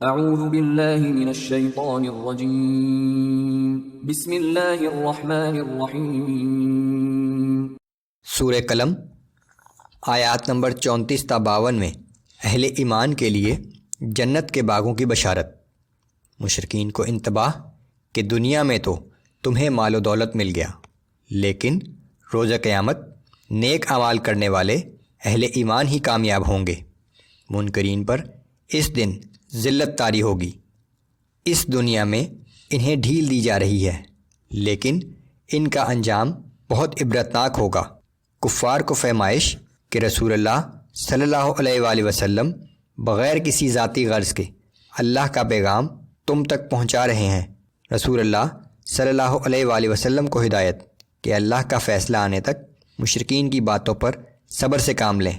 اعوذ باللہ من الشیطان الرجیم بسم اللہ الرحمن الرحیم۔ سورہ قلم آیات نمبر 34 تا 52 میں اہل ایمان کے لیے جنت کے باغوں کی بشارت۔ مشرکین کو انتباہ کہ دنیا میں تو تمہیں مال و دولت مل گیا، لیکن روز قیامت نیک اعمال کرنے والے اہل ایمان ہی کامیاب ہوں گے۔ منکرین پر اس دن ذلت طاری ہوگی۔ اس دنیا میں انہیں ڈھیل دی جا رہی ہے، لیکن ان کا انجام بہت عبرتناک ہوگا۔ کفار کو فہمائش کہ رسول اللہ صلی اللہ علیہ وآلہ وسلم بغیر کسی ذاتی غرض کے اللہ کا پیغام تم تک پہنچا رہے ہیں۔ رسول اللہ صلی اللہ علیہ وآلہ وسلم کو ہدایت کہ اللہ کا فیصلہ آنے تک مشرکین کی باتوں پر صبر سے کام لیں۔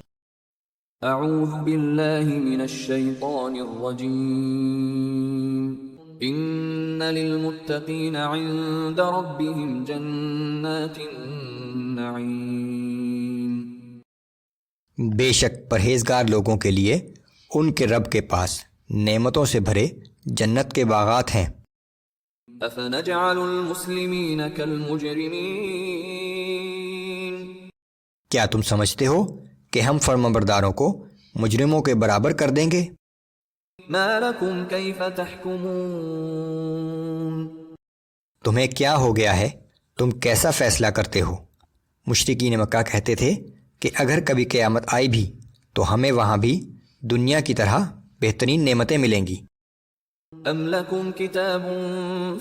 اعوذ باللہ من الشیطان الرجیم۔ ان للمتقین عند ربهم جنات النعیم۔ بے شک پرہیزگار لوگوں کے لیے ان کے رب کے پاس نعمتوں سے بھرے جنت کے باغات ہیں۔ افنجعل المسلمین کالمجرمین۔ کیا تم سمجھتے ہو کہ ہم فرمانبرداروں کو مجرموں کے برابر کر دیں گے؟ ما لکم کیف تحکمون۔ تمہیں کیا ہو گیا ہے؟ تم کیسا فیصلہ کرتے ہو؟ مشرکین مکہ کہتے تھے کہ اگر کبھی قیامت آئی بھی تو ہمیں وہاں بھی دنیا کی طرح بہترین نعمتیں ملیں گی۔ ام لکم کتاب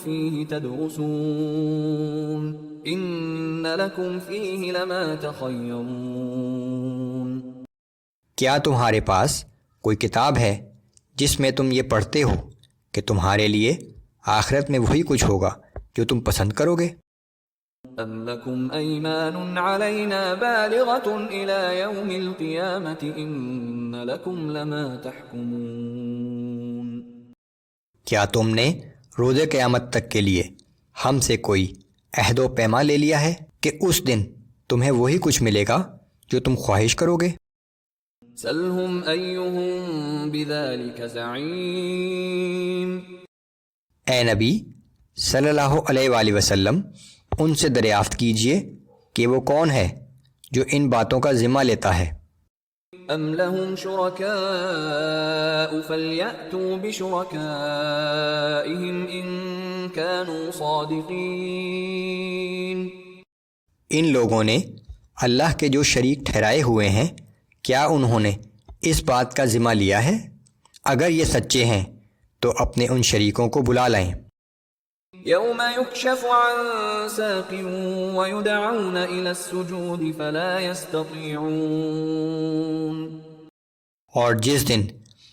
فیہ تدرسون ان لکم فیہ لما تخیرون۔ کیا تمہارے پاس کوئی کتاب ہے جس میں تم یہ پڑھتے ہو کہ تمہارے لیے آخرت میں وہی کچھ ہوگا جو تم پسند کرو گے؟ ام لکم ایمان علینا بالغۃ الی یوم القیامۃ ان لکم لما تحکمون۔ کیا تم نے روز قیامت تک کے لیے ہم سے کوئی عہد و پیما لے لیا ہے کہ اس دن تمہیں وہی کچھ ملے گا جو تم خواہش کرو گے؟ سلہم ایہم بذالک زعیم۔ اے نبی صلی اللہ علیہ وآلہ وسلم، ان سے دریافت کیجئے کہ وہ کون ہے جو ان باتوں کا ذمہ لیتا ہے۔ ام لہم شرکاء فلیأتوا بشرکائہم ان کانوا صادقین۔ ان لوگوں نے اللہ کے جو شریک ٹھہرائے ہوئے ہیں، کیا انہوں نے اس بات کا ذمہ لیا ہے؟ اگر یہ سچے ہیں تو اپنے ان شریکوں کو بلا لائیں۔ یوم یکشف عن ساق ویدعون الی السجود فلا یستطیعون۔ اور جس دن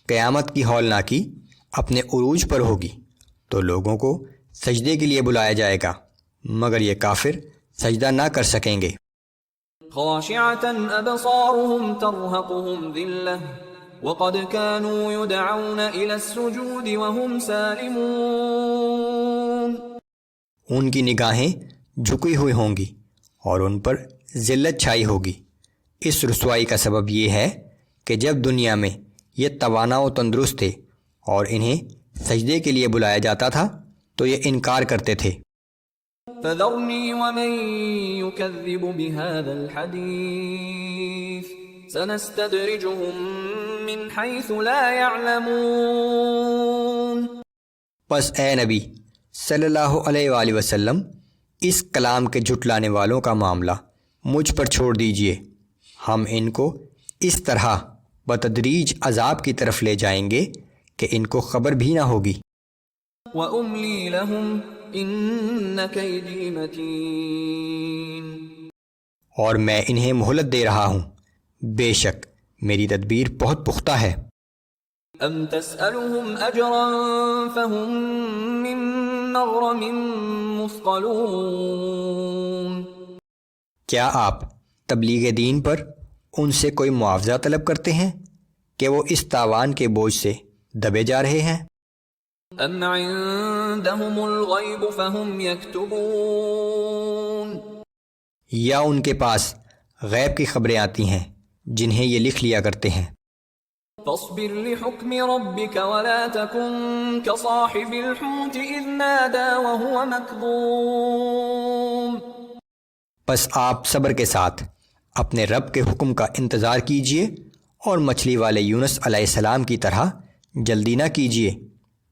قیامت کی ہولناکی اپنے عروج پر ہوگی تو لوگوں کو سجدے کے لیے بلایا جائے گا، مگر یہ کافر سجدہ نہ کر سکیں گے۔ خاشعة ابصارهم ترهقهم ذلة وقد كانوا يدعون الى السجود وهم سالمون۔ ان کی نگاہیں جھکی ہوئی ہوں گی اور ان پر ذلت چھائی ہوگی۔ اس رسوائی کا سبب یہ ہے کہ جب دنیا میں یہ توانا و تندرست تھے اور انہیں سجدے کے لیے بلایا جاتا تھا تو یہ انکار کرتے تھے۔ فذرنی ومن یکذب بهذا الحدیث سنستدرجهم من حیث لا يعلمون۔ پس اے نبی صلی اللہ علیہ وآلہ وسلم، اس کلام کے جھٹلانے والوں کا معاملہ مجھ پر چھوڑ دیجئے، ہم ان کو اس طرح بتدریج عذاب کی طرف لے جائیں گے کہ ان کو خبر بھی نہ ہوگی۔ وَأُمْلِي لَهُمْ إِنَّ كَيْدِي مَتِينٌ۔ اور میں انہیں مہلت دے رہا ہوں، بے شک میری تدبیر بہت پختہ ہے۔ ام تسألهم اجرا فهم من مغرم مثقلون۔ کیا آپ تبلیغ دین پر ان سے کوئی معاوضہ طلب کرتے ہیں کہ وہ اس تاوان کے بوجھ سے دبے جا رہے ہیں؟ ام عندهم الغیب فهم یکتبون۔ یا ان کے پاس غیب کی خبریں آتی ہیں جنہیں یہ لکھ لیا کرتے ہیں۔ فاصبر لحكم ربك ولا تكن كصاحب الحوت إذ نادى وهو مكظوم. بس آپ صبر کے ساتھ اپنے رب کے حکم کا انتظار کیجیے اور مچھلی والے یونس علیہ السلام کی طرح جلدی نہ کیجیے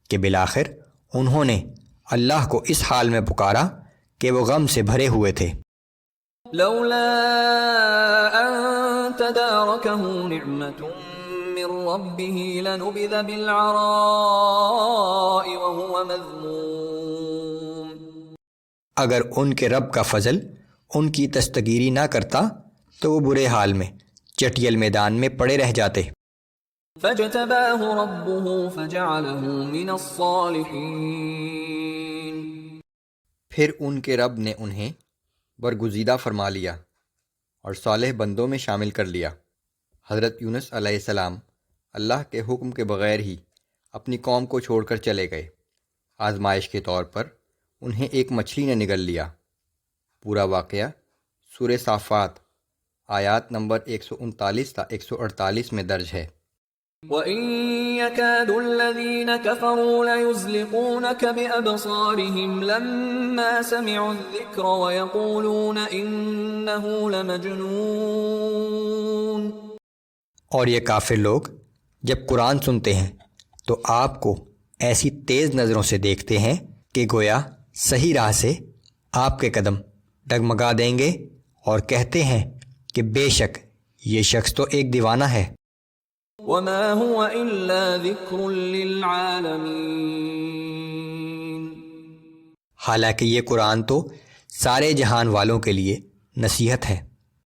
کہ بالآخر انہوں نے اللہ کو اس حال میں پکارا کہ وہ غم سے بھرے ہوئے تھے. لولا أن تداركه نعمة من ربه لنبذ بالعراء وهو مذموم. اگر ان کے رب کا فضل ان کی دستگیری نہ کرتا تو وہ برے حال میں چٹیل میدان میں پڑے رہ جاتے. فاجتباه ربه فجعله من الصالحين. پھر ان کے رب نے انہیں برگزیدہ فرما لیا اور صالح بندوں میں شامل کر لیا. حضرت یونس علیہ السلام اللہ کے حکم کے بغیر ہی اپنی قوم کو چھوڑ کر چلے گئے. آزمائش کے طور پر انہیں ایک مچھلی نے نگل لیا. پورا واقعہ سورہ صافات آیات نمبر 139 تا 148 میں درج ہے. وَإِن يَكَادُ الَّذِينَ كَفَرُوا لَيُزْلِقُونَكَ بِأَبْصَارِهِمْ لَمَّا سَمِعُوا الذِّكْرَ وَيَقُولُونَ إِنَّهُ لَمَجْنُونٌ. اور یہ کافر لوگ جب قرآن سنتے ہیں تو آپ کو ایسی تیز نظروں سے دیکھتے ہیں کہ گویا صحیح راہ سے آپ کے قدم ڈگمگا دیں گے اور کہتے ہیں کہ بے شک یہ شخص تو ایک دیوانہ ہے. وَمَا هُوَ إِلَّا ذِكْرٌ لِّلْعَالَمِينَ. حالانکہ یہ قرآن تو سارے جہان والوں کے لیے نصیحت ہے.